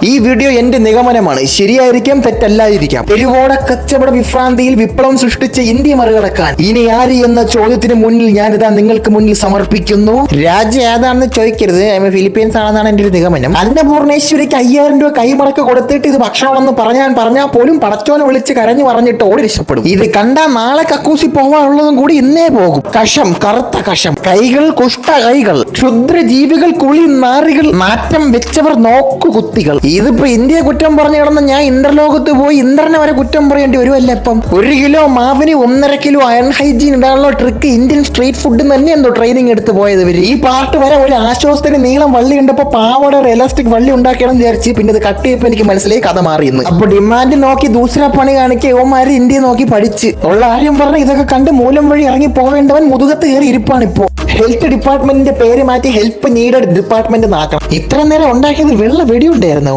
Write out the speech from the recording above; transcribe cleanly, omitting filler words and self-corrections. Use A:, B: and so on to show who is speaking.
A: ഈ വീഡിയോ എന്റെ നിഗമനമാണ്. ശരിയായിരിക്കാം, തെറ്റല്ലായിരിക്കാം. തെരുവോട കച്ചവട വിഭ്രാന്തിയിൽ വിപ്ലവം സൃഷ്ടിച്ച ഇന്ത്യ മറികടക്കാൻ ഇനി ആര് എന്ന ചോദ്യത്തിന് മുന്നിൽ ഞാനിതാ നിങ്ങൾക്ക് മുന്നിൽ സമർപ്പിക്കുന്നു. രാജ്യം ഏതാണെന്ന് ചോദിക്കരുത്, ഫിലിപ്പീൻസ് ആണെന്നാണ് എന്റെ ഒരു നിഗമനം. അന്നപൂർണേശ്വരിക്ക് 5000 രൂപ കൈമടക്ക് കൊടുത്തിട്ട് ഇത് ഭക്ഷണമെന്ന് പറഞ്ഞാൽ പോലും പടച്ചോനെ വിളിച്ച് കരഞ്ഞു പറഞ്ഞിട്ട് ഓടി രക്ഷപ്പെടും. ഇത് കണ്ടാ നാളെ കക്കൂസി പോവാനുള്ളതും കൂടി ഇന്നേ പോകും. കഷം, കറുത്ത കഷം, കൈകൾ കുഷ്ഠ കൈകൾ, ക്ഷുദ്ര ജീവികൾ, കുളി നാറികൾ, നാറ്റം വെച്ചവർ, നോക്കുകുത്തികൾ. ഇതിപ്പോ ഇന്ത്യയെ കുറ്റം പറഞ്ഞു കിടന്ന ഞാൻ ഇന്റർലോകത്ത് പോയി ഇന്ദ്രനെ വരെ കുറ്റം പറയേണ്ടി വരുമല്ല. ഇപ്പം 1 കിലോ മാവിന് 1.5 കിലോ അയൺ ഹൈജീൻ ഇടാനുള്ള ട്രിക്ക് ഇന്ത്യൻ സ്ട്രീറ്റ് ഫുഡ് തന്നെ എന്തോ ട്രെയിനിങ് എടുത്ത് പോയത് ഇവര്. ഈ പാർട്ട് വരെ ഒരു ആശ്വാസത്തിന് നീളം വള്ളി ഉണ്ടപ്പോ പാവട ഒരു എലാസ്റ്റിക് വള്ളി ഉണ്ടാക്കണം വിചാരിച്ച് പിന്നെ ഇത് കട്ട് ചെയ്യപ്പോ എനിക്ക് മനസ്സിലായി കഥ മാറിയെന്ന്. അപ്പൊ ഡിമാൻഡ് നോക്കി ദൂസര പണി കാണിക്കുക യോമാര് ഇന്ത്യ നോക്കി പഠിച്ച് ഉള്ള ആര്യം പറഞ്ഞ ഇതൊക്കെ കണ്ട് മൂലം വഴി ഇറങ്ങി പോവേണ്ടവൻ മുതുകത്ത് കയറി ഇരിപ്പാണ് ഇപ്പോ. ഹെൽത്ത് ഡിപ്പാർട്ട്മെന്റിന്റെ പേര് മാറ്റി ഹെൽപ്പ് നീഡഡ് ഡിപ്പാർട്ട്മെന്റ് ആക്കണം. ഇത്ര നേരം ഉണ്ടാക്കിയത് വെള്ള വെടിയുണ്ടായിരുന്നു.